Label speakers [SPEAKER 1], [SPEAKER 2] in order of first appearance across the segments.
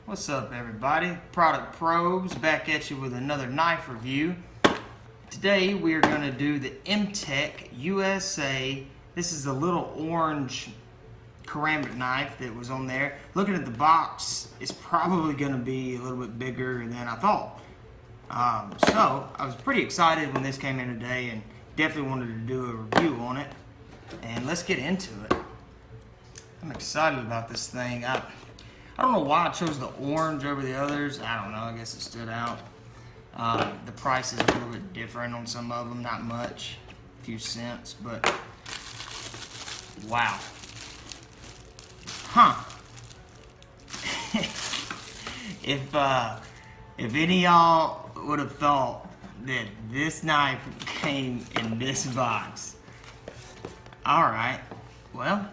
[SPEAKER 1] What's up, everybody? Product Probes back at you with another knife review. Today we are going to do the MTech USA. This is the little orange Karambit knife that was on there. Looking at the box, it's probably going to be a little bit bigger than I thought. So I was pretty excited when this came in today and definitely wanted to do a review on it. And let's get into it. I'm excited about this thing. I don't know why I chose the orange over the others. I don't know, I guess it stood out. The price is a little bit different on some of them, not much, a few cents, but wow. Huh. If any of y'all would have thought that this knife came in this box, alright, well,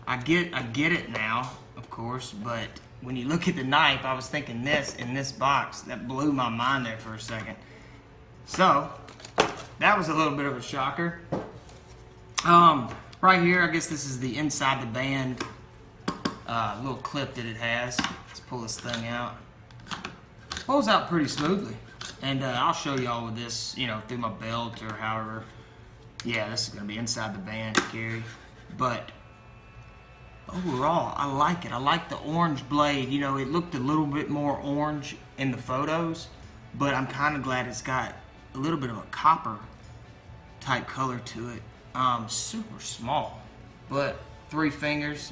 [SPEAKER 1] I get it now, of course, but when you look at the knife, I was thinking this in this box. That blew my mind there for a second. So, that was a little bit of a shocker. Right here, I guess this is the inside the band little clip that it has. Let's pull this thing out. Pulls out pretty smoothly. And I'll show y'all with this, you know, through my belt or however. Yeah, this is going to be inside the band to carry. But overall, I like it. I like the orange blade. You know, it looked a little bit more orange in the photos, but I'm kind of glad it's got a little bit of a copper type color to it. Super small, but 3 fingers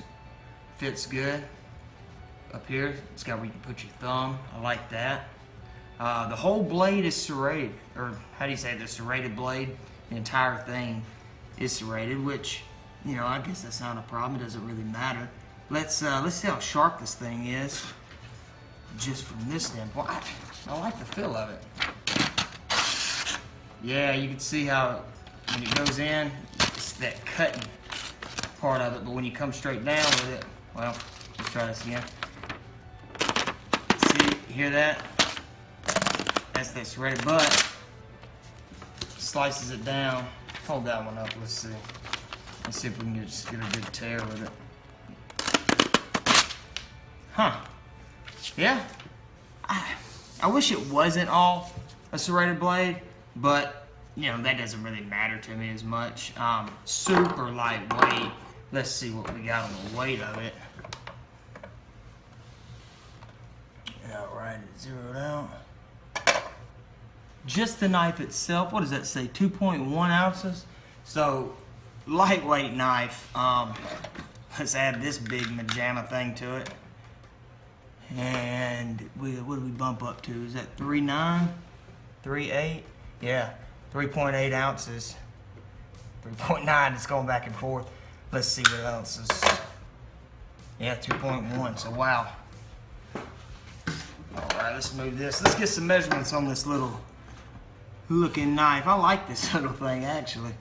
[SPEAKER 1] fits good. Up here, it's got where you can put your thumb. I like that. The whole blade is serrated, or how do you say it? The serrated blade. The entire thing is serrated, which, you know, I guess that's not a problem. It doesn't really matter. Let's see how sharp this thing is. Just from this standpoint, I like the feel of it. Yeah, you can see how when it goes in, it's that cutting part of it. But when you come straight down with it, well, let's try this again. See, you hear that? That's that serrated butt. Slices it down. Hold that one up. Let's see. Let's see if we can just get a good tear with it. Huh. Yeah. I wish it wasn't all a serrated blade, but, you know, that doesn't really matter to me as much. Super lightweight. Let's see what we got on the weight of it. Alright, it's zeroed out. Just the knife itself, what does that say? 2.1 ounces? So, lightweight knife. Let's add this big majama thing to it. And what do we bump up to? Is that 3.9? 3.8? Yeah, 3.8 ounces. 3.9, it's going back and forth. Let's see what else is. Yeah, 2.1, so wow. Alright, let's move this. Let's get some measurements on this little looking knife. I like this little thing, actually.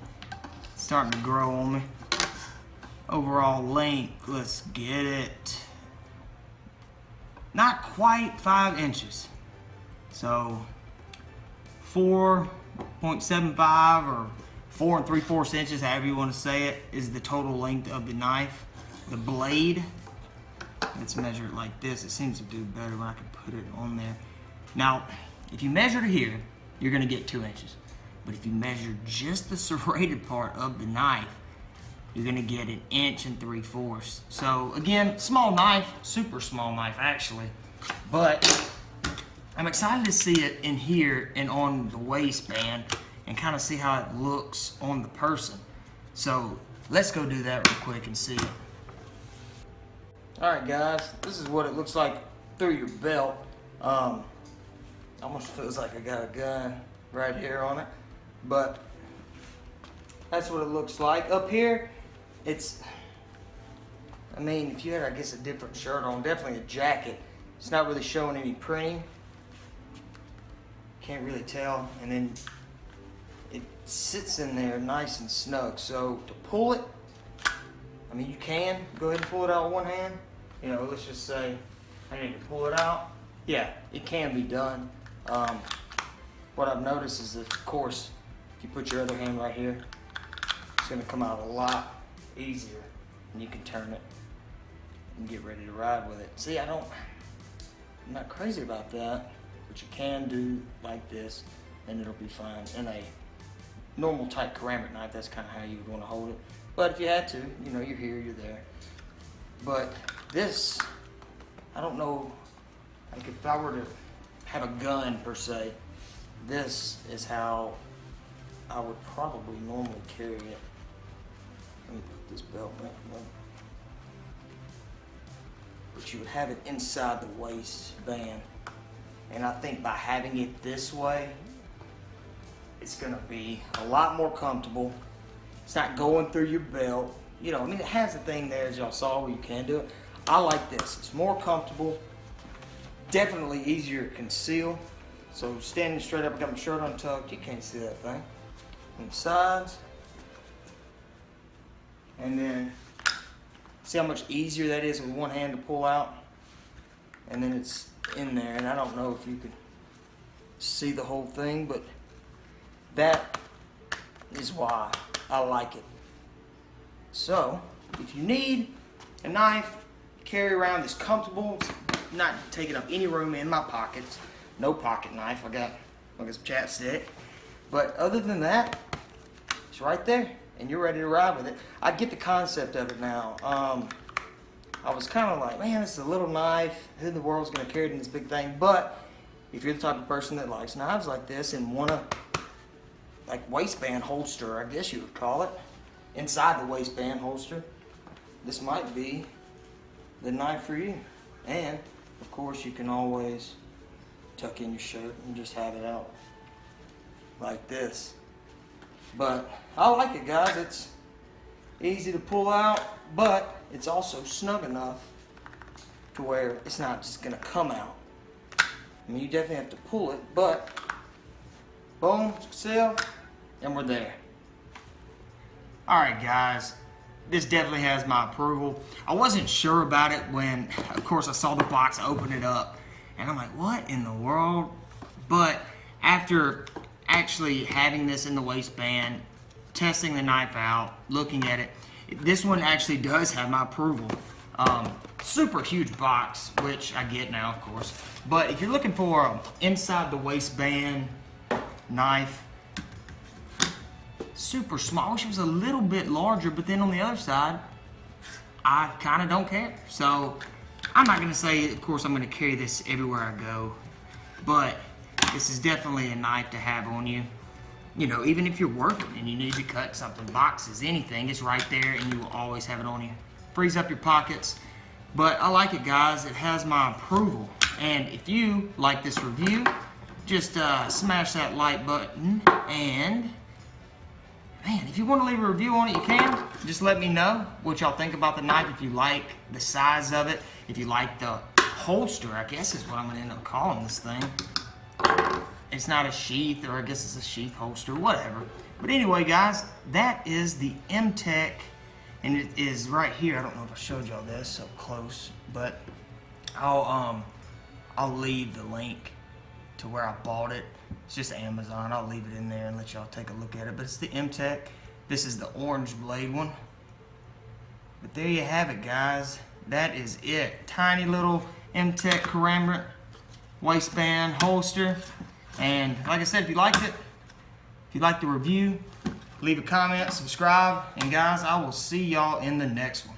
[SPEAKER 1] It's starting to grow on me. Overall length, let's get it. Not quite 5 inches. So 4.75 or 4 3/4 inches, however you want to say it, is the total length of the knife. The blade, let's measure it like this. It seems to do better when I can put it on there. Now, if you measure it here, you're going to get 2 inches. But if you measure just the serrated part of the knife, you're going to get 1 3/4 inches. So again, small knife, super small knife actually. But I'm excited to see it in here and on the waistband and kind of see how it looks on the person. So let's go do that real quick and see it. Alright guys, this is what it looks like through your belt. Almost feels like I got a gun right here on it, but that's what it looks like. Up here, it's, I mean, if you had, I guess, a different shirt on, definitely a jacket. It's not really showing any printing. Can't really tell. And then it sits in there nice and snug. So to pull it, I mean, you can go ahead and pull it out with one hand. You know, let's just say I need to pull it out. Yeah, it can be done. What I've noticed is that, of course, if you put your other hand right here, it's going to come out a lot easier, and you can turn it and get ready to ride with it. See, I'm not crazy about that, but you can do like this and it'll be fine. In a normal tight Karambit knife, that's kind of how you would want to hold it. But if you had to, you know, you're here, you're there. But this, I don't know, like if I were to have a gun per se, this is how I would probably normally carry it. Let me put this belt back on. But you would have it inside the waistband. And I think by having it this way, it's gonna be a lot more comfortable. It's not going through your belt. You know, I mean, it has a thing there, as y'all saw, where you can do it. I like this. It's more comfortable. Definitely easier to conceal. So standing straight up, I got my shirt untucked. You can't see that thing. On the sides. And then, see how much easier that is with one hand to pull out? And then it's in there. And I don't know if you can see the whole thing, but that is why I like it. So, if you need a knife to carry around that's comfortable, it's not taking up any room in my pockets, no pocket knife, I got like a chapstick. But other than that, it's right there, and you're ready to ride with it. I get the concept of it now. I was kind of like, man, this is a little knife. Who in the world's going to carry it in this big thing? But if you're the type of person that likes knives like this and want to, like waistband holster, I guess you would call it, inside the waistband holster, this might be the knife for you. And of course, you can always tuck in your shirt and just have it out like this. But I like it, guys. It's easy to pull out, but it's also snug enough to where it's not just gonna come out. I mean, you definitely have to pull it, but boom, seal, and we're there. All right, guys, this definitely has my approval. I wasn't sure about it when, of course, I saw the box, open it up, and I'm like, what in the world? But after actually having this in the waistband, testing the knife out, looking at it, this one actually does have my approval. Super huge box, which I get now, of course. But if you're looking for an inside the waistband knife, super small. I wish it was a little bit larger, but then on the other side, I kind of don't care. So I'm not going to say, of course, I'm going to carry this everywhere I go, but this is definitely a knife to have on you. You know, even if you're working and you need to cut something, boxes, anything, it's right there and you will always have it on you. Frees up your pockets. But I like it, guys. It has my approval. And if you like this review, just smash that like button. And man, if you want to leave a review on it, you can. Just let me know what y'all think about the knife. If you like the size of it, if you like the holster, I guess is what I'm going to end up calling this thing. It's not a sheath, or I guess it's a sheath holster, whatever. But anyway, guys, that is the MTech, and it is right here. I don't know if I showed y'all this up close, but I'll leave the link to where I bought it. It's just Amazon. I'll leave it in there and let y'all take a look at it. But it's the MTech. This is the orange blade one. But there you have it, guys. That is it. Tiny little MTech Karambit waistband holster. And like I said, if you liked it, if you liked the review, leave a comment, subscribe, and guys, I will see y'all in the next one.